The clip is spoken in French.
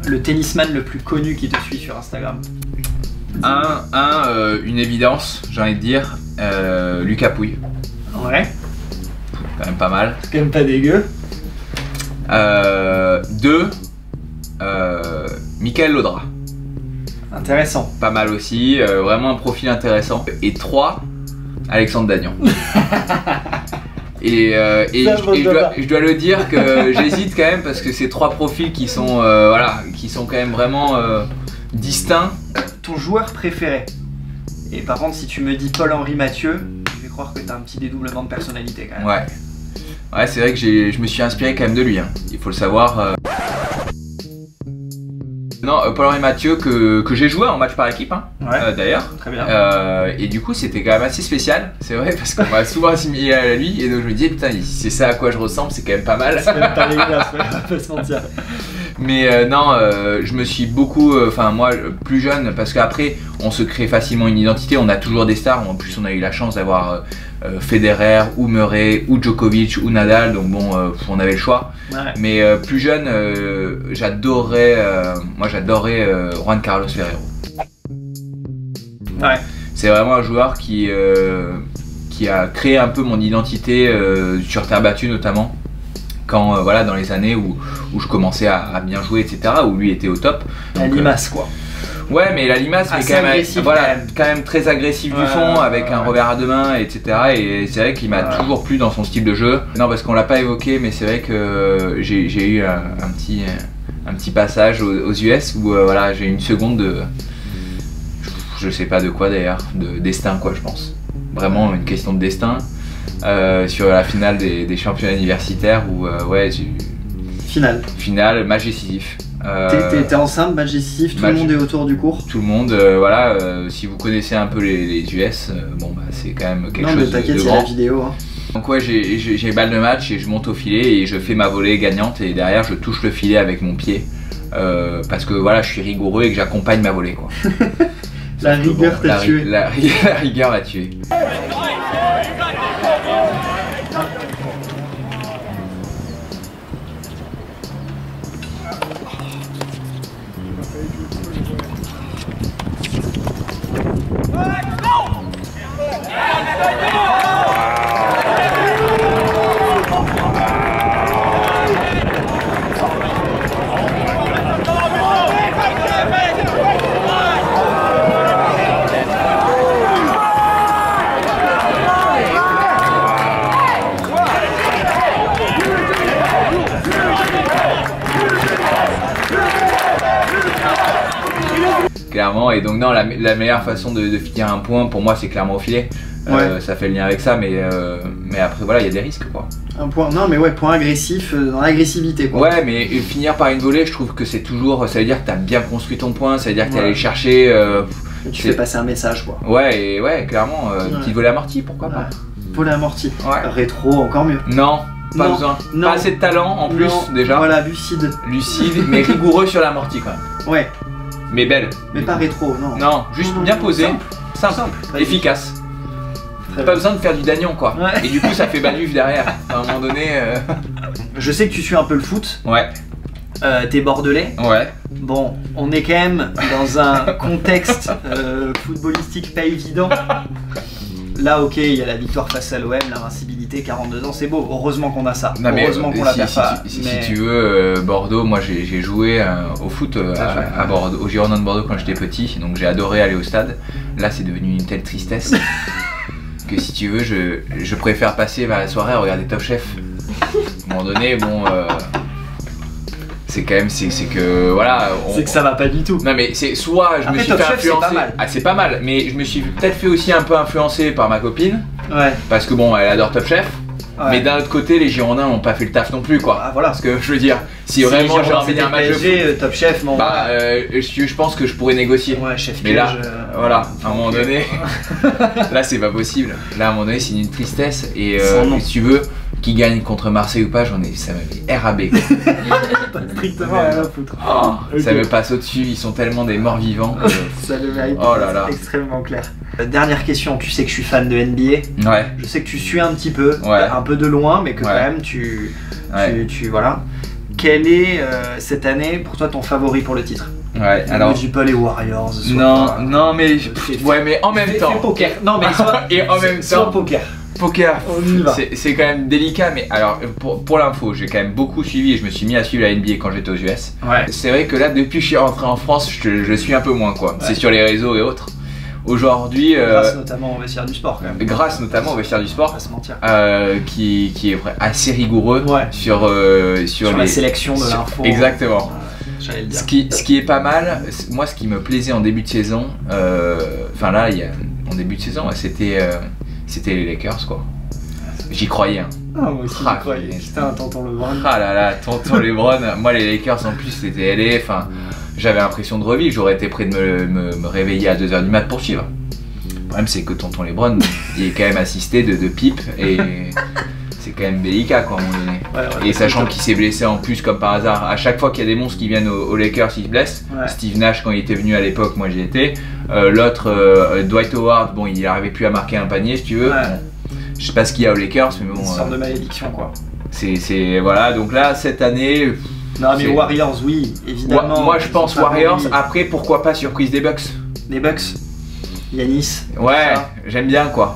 le tennisman le plus connu qui te suit sur Instagram? Une évidence, j'ai envie de dire, Lucas Pouille. Ouais. Quand même pas mal. C'est quand même pas dégueu. 2, Michael Laudra. Intéressant. Pas mal aussi, vraiment un profil intéressant. Et 3, Alexandre Dagnan. Je dois le dire que j'hésite quand même parce que c'est 3 profils qui sont, qui sont quand même vraiment distincts. Ton joueur préféré? Et par contre, si tu me dis Paul-Henri Mathieu, je vais croire que t'as un petit dédoublement de personnalité quand même. Ouais, c'est vrai que je me suis inspiré quand même de lui, hein. Il faut le savoir. Non, Paul-Henri Mathieu que j'ai joué en match par équipe, hein, d'ailleurs. Très bien. Et du coup, c'était quand même assez spécial, c'est vrai, parce qu'on m'a souvent assimilé à lui. Et donc je me disais, putain, si c'est ça à quoi je ressemble, c'est quand même pas mal. C'est quand même pas dégueulasse, on va pas se mentir. Mais non, je me suis beaucoup, moi plus jeune, parce qu'après on se crée facilement une identité, on a toujours des stars, en plus on a eu la chance d'avoir Federer ou Murray ou Djokovic ou Nadal, donc bon, on avait le choix. Ouais. Mais plus jeune, j'adorais Juan Carlos Ferrero. Ouais. C'est vraiment un joueur qui a créé un peu mon identité sur terre battue notamment. Quand dans les années où je commençais à bien jouer, etc., où lui était au top. La limace quoi. Ouais, mais la limace, mais quand même très agressif du fond, avec un revers à deux mains, etc. Et c'est vrai qu'il m'a toujours plu dans son style de jeu. Non, parce qu'on l'a pas évoqué, mais c'est vrai que j'ai eu un petit passage aux US où j'ai eu une seconde de, je sais pas de quoi d'ailleurs, de destin quoi, je pense. Vraiment une question de destin. Sur la finale des championnats universitaires où finale, match décisif. T'es enceinte, match décisif, tout le monde est autour du cours. Tout le monde, si vous connaissez un peu les US, c'est quand même quelque chose de grand. Non mais t'inquiète, il y a la vidéo. Hein. Donc ouais, j'ai balle de match et je monte au filet et je fais ma volée gagnante et derrière je touche le filet avec mon pied parce que je suis rigoureux et que j'accompagne ma volée quoi. La rigueur t'a tué. La rigueur m'a tué. Clairement, et donc non, la meilleure façon de finir un point pour moi c'est clairement au filet. Ça fait le lien avec ça, mais après il y a des risques quoi. Un point, non mais point agressif, dans l'agressivité quoi. Ouais, mais finir par une volée, je trouve que c'est toujours, ça veut dire que t'as bien construit ton point, ça veut dire que t'es allé chercher. Tu fais passer un message quoi. Ouais, clairement, une petite volée amortie, pourquoi pas. Volée amortie, rétro encore mieux. Non. Pas besoin, pas assez de talent en plus déjà. Voilà, lucide. Lucide, mais rigoureux sur l'amorti quand même. Ouais. Mais belle. Mais pas rétro, non. Non, juste bien posé, simple, efficace. Pas besoin de faire du Dagnan quoi. Ouais. Et du coup ça fait baluf derrière. À un moment donné. Je sais que tu suis un peu le foot. Ouais. T'es bordelais. Ouais. Bon, on est quand même dans un contexte footballistique pas évident. Là, ok, il y a la victoire face à l'OM, l'invincibilité, 42 ans, c'est beau. Heureusement qu'on a ça. Non, heureusement qu'on l'a pas. Si tu veux, Bordeaux, moi j'ai joué au foot à Bordeaux, au Girondins de Bordeaux quand j'étais petit, donc j'ai adoré aller au stade. Là, c'est devenu une telle tristesse que si tu veux, je préfère passer la soirée à regarder Top Chef. À un moment donné, c'est quand même, c'est que voilà. C'est que ça va pas du tout. Non mais c'est soit je me suis fait influencer. C'est pas mal, mais je me suis peut-être fait aussi un peu influencer par ma copine. Ouais. Parce que elle adore Top Chef. Ouais. Mais d'un autre côté, les Girondins n'ont pas fait le taf non plus quoi. Voilà. Parce que je veux dire, si vraiment j'ai envie d'un match de foot, Top Chef, je pense que je pourrais négocier. Ouais, chef. Mais là, à un moment donné, là c'est pas possible. Là à un moment donné, c'est une tristesse et si tu veux. Qui gagne contre Marseille ou pas, ça me fait RAB. Pas strictement rien à foutre. Ça me passe au-dessus, ils sont tellement des morts vivants. Ça le mérite, c'est extrêmement clair. Dernière question, tu sais que je suis fan de NBA. Ouais. Je sais que tu suis un petit peu, un peu de loin, mais que quand même voilà. quel est cette année pour toi ton favori pour le titre? Ouais, alors. Je dis pas les Warriors. Non, mais. Ouais, mais en même temps. Poker. Non, mais et en même temps. Poker. Poker, c'est quand même délicat, mais alors pour l'info, j'ai quand même beaucoup suivi et je me suis mis à suivre la NBA quand j'étais aux US. Ouais. C'est vrai que là, depuis que je suis rentré en France, je suis un peu moins quoi. Ouais. C'est sur les réseaux et autres. Aujourd'hui, grâce notamment au vestiaire du sport quand même. Grâce notamment au vestiaire du sport, pas se mentir. Qui est assez rigoureux sur la sélection de l'info. Exactement. J'allais le dire. Ce qui est pas mal, moi ce qui me plaisait en début de saison, enfin là, en début de saison, c'était les Lakers quoi. J'y croyais. Hein. Ah, moi aussi j'y croyais. C'était un tonton LeBron. Ah là là, tonton LeBron. Moi les Lakers en plus c'était LA. Enfin, j'avais l'impression de revivre. J'aurais été prêt de me réveiller à 2h du mat pour suivre. Le problème c'est que tonton LeBron, il est quand même assisté de pipes et c'est quand même délicat quoi à un moment donné. Ouais, et sachant qu'il s'est blessé en plus comme par hasard. À chaque fois qu'il y a des monstres qui viennent aux Lakers, ils se blessent. Ouais. Steve Nash quand il était venu à l'époque, moi j'y étais. L'autre, Dwight Howard, bon il n'arrivait plus à marquer un panier si tu veux. Ouais. Bon, je sais pas ce qu'il y a aux Lakers, mais bon. Une sorte de malédiction quoi. C'est voilà, donc là cette année. Non mais Warriors, oui, évidemment. Moi je pense Warriors. Après pourquoi pas surprise des Bucks. Des Bucks. Yanis. Ouais, j'aime bien quoi.